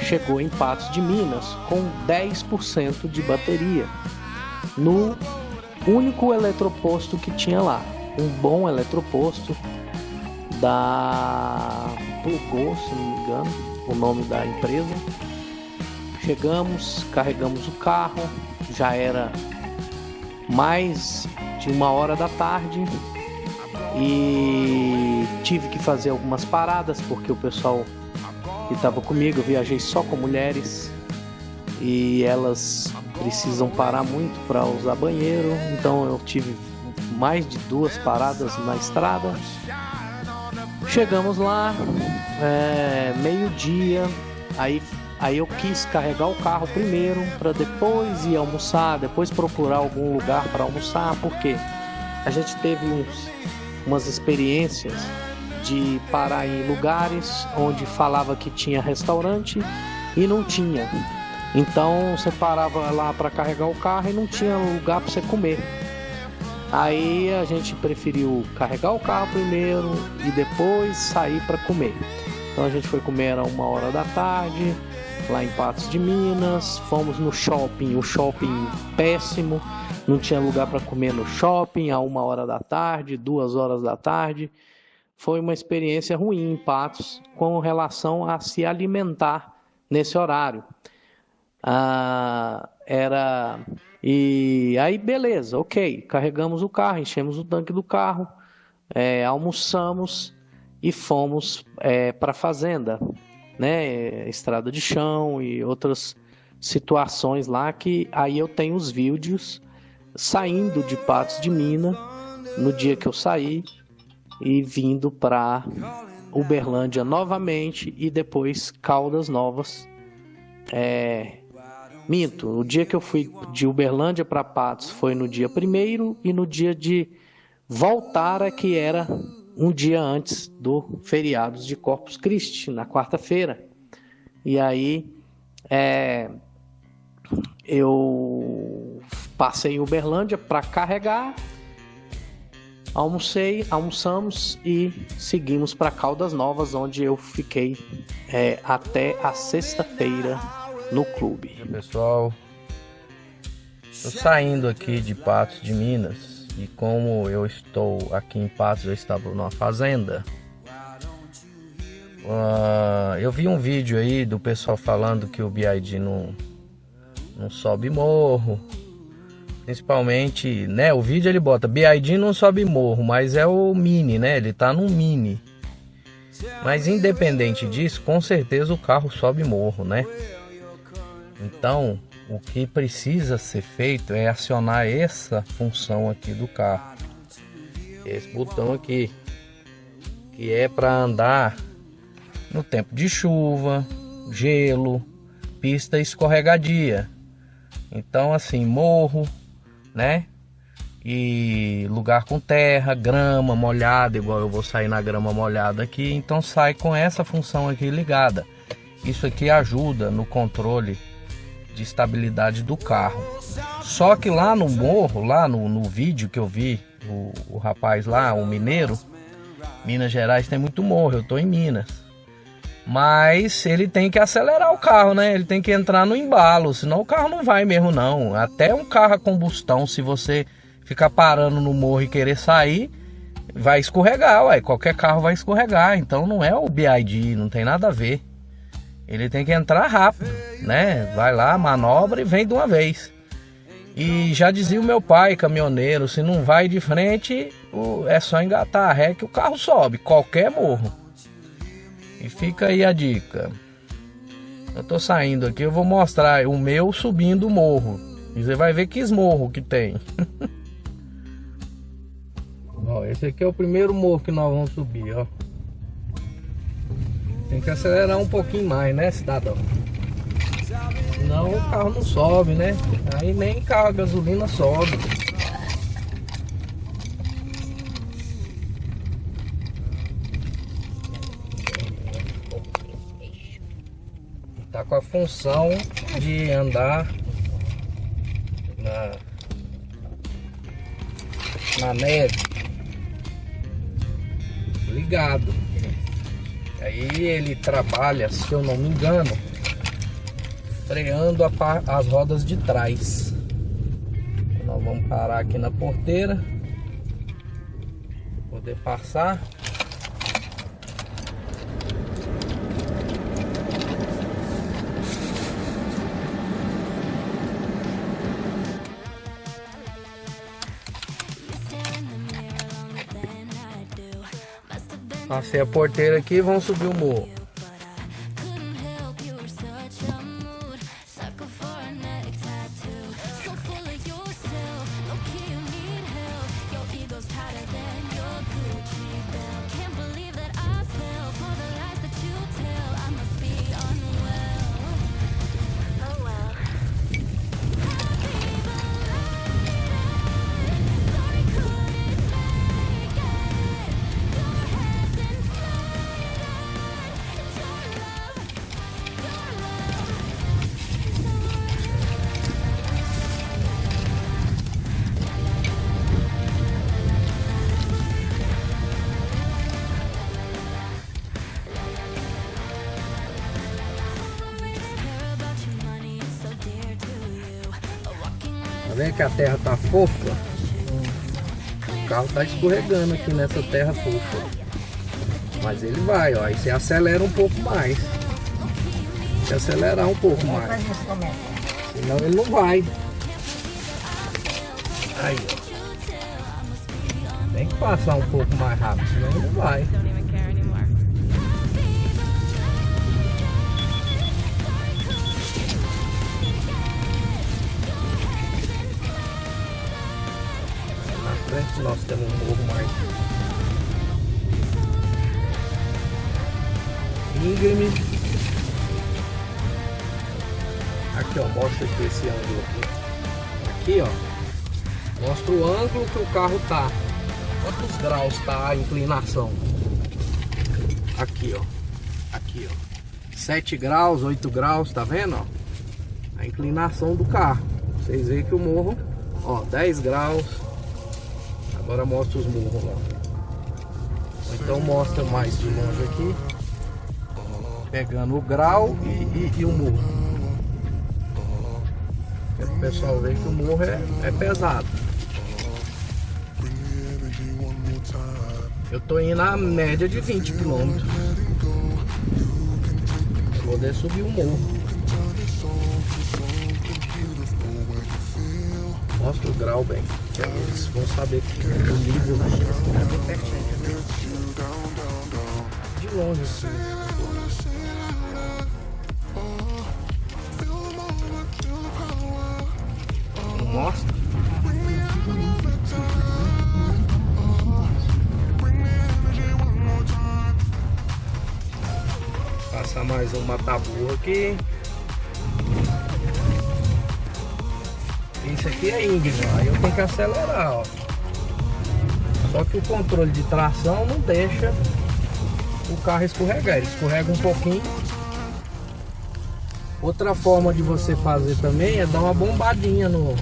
chegou em Patos de Minas com 10% de bateria no único eletroposto que tinha lá, um bom eletroposto da Plugol, se não me engano, o nome da empresa. Chegamos, carregamos o carro, já era mais de 1h da tarde e tive que fazer algumas paradas porque o pessoal que estava comigo, eu viajei só com mulheres e elas precisam parar muito para usar banheiro, então eu tive mais de 2 paradas na estrada. Chegamos lá, meio-dia, aí eu quis carregar o carro primeiro para depois ir almoçar, depois procurar algum lugar para almoçar, porque a gente teve umas experiências de parar em lugares onde falava que tinha restaurante e não tinha. Então você parava lá para carregar o carro e não tinha lugar para você comer. Aí a gente preferiu carregar o carro primeiro e depois sair para comer. Então a gente foi comer, era 1h da tarde, lá em Patos de Minas. Fomos no shopping, o shopping péssimo, não tinha lugar para comer no shopping a 1h da tarde, 2h da tarde. Foi uma experiência ruim em Patos com relação a se alimentar nesse horário. E aí beleza, ok, carregamos o carro, enchemos o tanque do carro, almoçamos e fomos para a fazenda, né? Estrada de chão e outras situações lá que aí eu tenho os vídeos saindo de Patos de Minas no dia que eu saí e vindo para Uberlândia novamente e depois Caldas Novas. Minto, o dia que eu fui de Uberlândia para Patos foi no dia 1º e no dia de voltar que era um dia antes do feriado de Corpus Christi, na quarta-feira. E aí eu passei em Uberlândia para carregar, almoçamos e seguimos para Caldas Novas, onde eu fiquei até a sexta-feira no clube. Pessoal, estou saindo aqui de Patos de Minas e como eu estou aqui em Patos, eu estava numa fazenda. Eu vi um vídeo aí do pessoal falando que o BYD não sobe morro, principalmente, né? O vídeo ele bota BYD não sobe morro, mas é o Mini, né? Ele tá num Mini. Mas independente disso, com certeza o carro sobe morro, né? Então, o que precisa ser feito é acionar essa função aqui do carro. Esse botão aqui, que é para andar no tempo de chuva, gelo, pista escorregadia. Então, assim, morro, né? E lugar com terra, grama molhada, igual eu vou sair na grama molhada aqui. Então, sai com essa função aqui ligada. Isso aqui ajuda no controle de estabilidade do carro. Só que lá no morro, lá no vídeo que eu vi, o rapaz lá, o mineiro, Minas Gerais tem muito morro, eu tô em Minas. Mas ele tem que acelerar o carro, né? Ele tem que entrar no embalo, senão o carro não vai mesmo não. Até um carro a combustão, se você ficar parando no morro e querer sair, vai escorregar, ué. Qualquer carro vai escorregar, então não é o BYD, não tem nada a ver. Ele tem que entrar rápido, né? Vai lá, manobra e vem de uma vez. E já dizia o meu pai, caminhoneiro, se não vai de frente, é só engatar a ré que o carro sobe, qualquer morro. E fica aí a dica. Eu tô saindo aqui, eu vou mostrar o meu subindo o morro. E você vai ver que esmorro que tem. Esse aqui é o primeiro morro que nós vamos subir, ó. Tem que acelerar um pouquinho mais, né, cidadão? Senão o carro não sobe, né? Aí nem carro a gasolina sobe. Tá com a função de andar na neve ligado. Aí ele trabalha, se eu não me engano, freando as rodas de trás. Nós vamos parar aqui na porteira para poder passar. Passei a porteira aqui e vamos subir o morro. Tá vendo que a terra tá fofa? O carro tá escorregando aqui nessa terra fofa. Mas ele vai, ó. Aí você acelera um pouco mais. Se acelerar um pouco mais. Senão ele não vai. Aí, ó. Tem que passar um pouco mais rápido, senão ele não vai. Nós temos um morro mais íngreme. Aqui, ó, mostra aqui esse ângulo aqui, ó, mostra o ângulo que o carro tá, quantos graus tá a inclinação. Aqui, ó, 7 graus, 8 graus, tá vendo, ó, a inclinação do carro. Vocês veem que o morro, ó, 10 graus. Agora mostra os morros lá. Então mostra mais de longe aqui, pegando o grau e o morro. Para o pessoal ver que o morro é pesado. Eu tô indo na média de 20 km para poder subir o morro. Mostra o grau bem, que aí eles vão saber que o nível de longe assim. Não mostra? Passar mais um mata-burro aqui. Isso aqui é íngreme, aí eu tenho que acelerar, ó. Só que o controle de tração não deixa o carro escorregar, ele escorrega um pouquinho. Outra forma de você fazer também é dar uma bombadinha no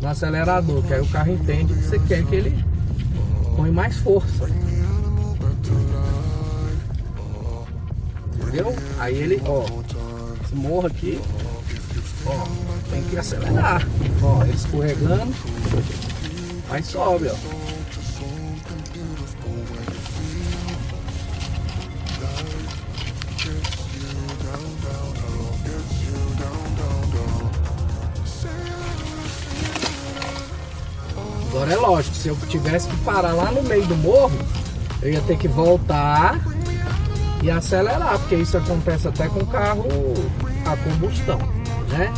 acelerador, que aí o carro entende que você quer que ele põe mais força. Entendeu? Aí ele, ó, esse morro aqui, ó, tem que acelerar. Ó, ele escorregando, aí sobe, ó. Agora é lógico, se eu tivesse que parar lá no meio do morro, eu ia ter que voltar e acelerar, porque isso acontece até com carro a combustão, né?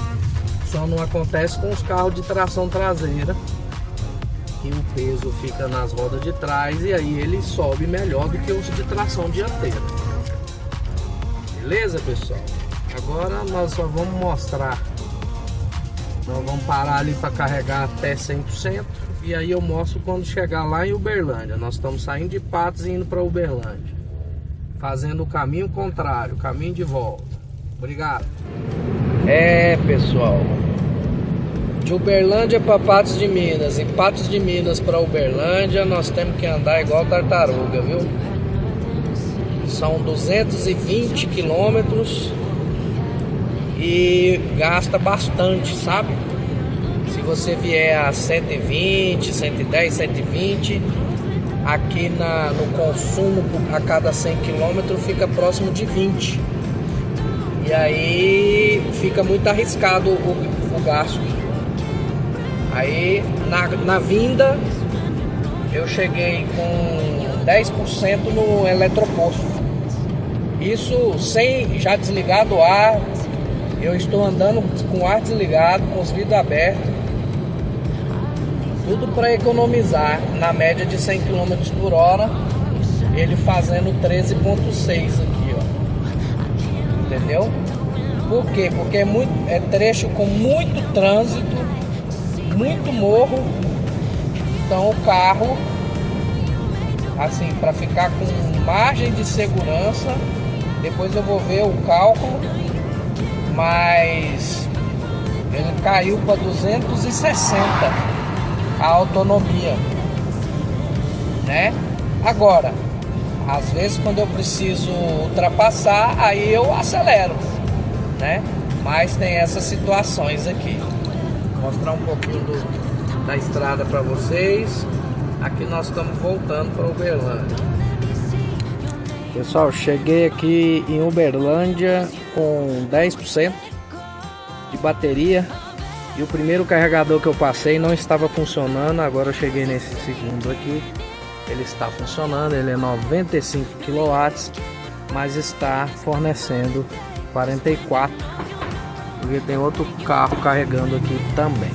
Só não acontece com os carros de tração traseira, que o peso fica nas rodas de trás e aí ele sobe melhor do que os de tração dianteira. Beleza, pessoal? Agora nós só vamos mostrar. Nós vamos parar ali para carregar até 100%. E aí eu mostro quando chegar lá em Uberlândia. Nós estamos saindo de Patos e indo para Uberlândia, fazendo o caminho contrário, caminho de volta. Obrigado. Pessoal, de Uberlândia para Patos de Minas e Patos de Minas para Uberlândia, nós temos que andar igual tartaruga, viu? São 220 quilômetros e gasta bastante, sabe? Se você vier a 120, 110, 120, aqui no consumo a cada 100 km fica próximo de 20. E aí fica muito arriscado o gasto. Aí na vinda eu cheguei com 10% no eletroposto. Isso sem já desligar o ar. Eu estou andando com o ar desligado, com os vidros abertos. Tudo para economizar na média de 100 km por hora. Ele fazendo 13,6 aqui, ó. Entendeu? Por quê? Porque é trecho com muito trânsito, muito morro. Então o carro, assim, para ficar com margem de segurança, depois eu vou ver o cálculo, mas ele caiu para 260 a autonomia, né? Agora, às vezes quando eu preciso ultrapassar, aí eu acelero, né? Mas tem essas situações aqui. Vou mostrar um pouquinho da estrada para vocês. Aqui nós estamos voltando para Uberlândia. Pessoal, cheguei aqui em Uberlândia com 10% de bateria. E o primeiro carregador que eu passei não estava funcionando. Agora eu cheguei nesse segundo aqui. Ele está funcionando, ele é 95 kW, mas está fornecendo 44, porque tem outro carro carregando aqui também.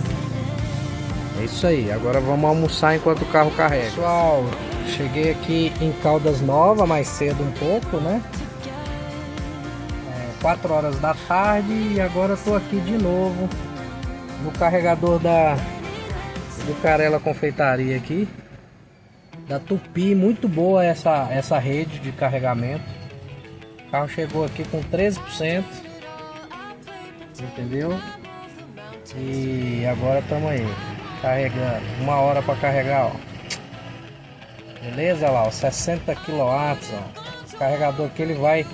É isso aí, agora vamos almoçar enquanto o carro carrega. Pessoal, cheguei aqui em Caldas Novas mais cedo um pouco, né? 4 horas da tarde e agora estou aqui de novo no carregador do Carela Confeitaria aqui, da Tupi. Muito boa essa rede de carregamento. O carro chegou aqui com 13%, entendeu? E agora estamos aí carregando, 1 hora para carregar, ó. Beleza, lá, ó, 60 kW, ó. Esse carregador aqui ele vai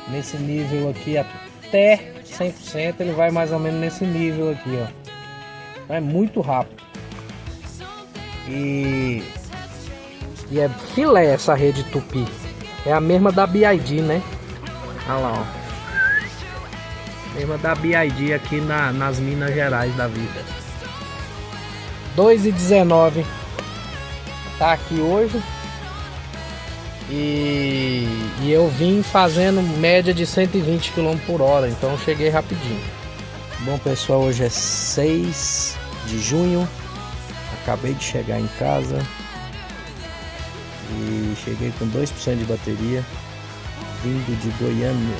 nesse nível aqui até 100%, ele vai mais ou menos nesse nível aqui, ó. É muito rápido. E é filé essa rede Tupi. É a mesma da BYD, né? Olha lá, ó. Mesma da BYD aqui nas Minas Gerais da vida. 2,19 tá aqui hoje. E eu vim fazendo média de 120 km por hora. Então eu cheguei rapidinho. Bom, pessoal, hoje é 6 de junho. Acabei de chegar em casa e cheguei com 2% de bateria, vindo de Goiânia.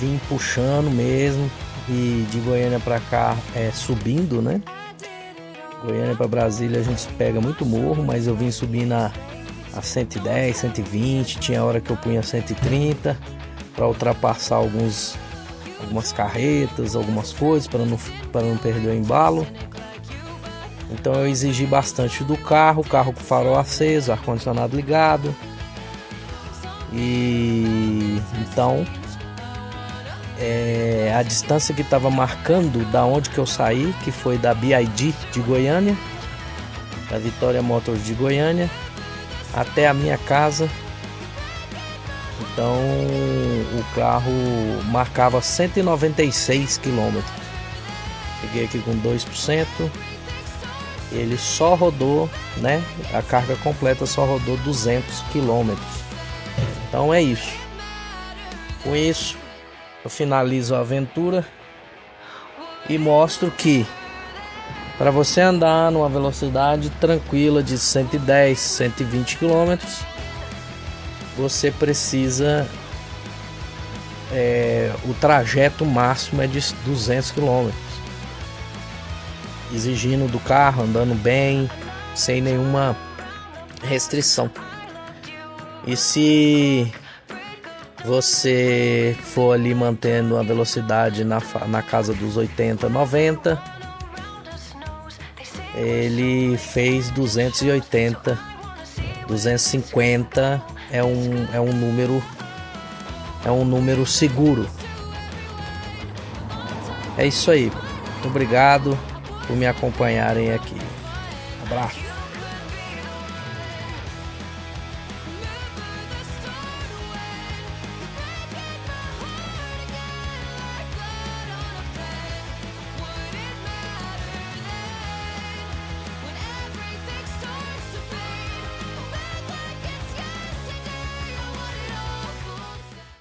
Vim puxando mesmo, e de Goiânia para cá subindo, né? Goiânia para Brasília a gente pega muito morro, mas eu vim subindo a 110, 120, tinha hora que eu punha 130 para ultrapassar algumas carretas, algumas coisas, para não perder o embalo. Então eu exigi bastante do carro com farol aceso, ar-condicionado ligado. E então a distância que estava marcando da onde que eu saí, que foi da BYD de Goiânia, da Vitória Motors de Goiânia, até a minha casa. Então o carro marcava 196 km. Cheguei aqui com 2%. Ele só rodou, né? A carga completa só rodou 200 km. Então é isso. Com isso eu finalizo a aventura e mostro que Para você andar numa velocidade tranquila de 110, 120 km, você precisa, o trajeto máximo é de 200 km, exigindo do carro, andando bem, sem nenhuma restrição. E se você for ali mantendo a velocidade na casa dos 80, 90, ele fez 280, 250 é um número seguro. É isso aí. Obrigado por me acompanharem aqui. Abraço.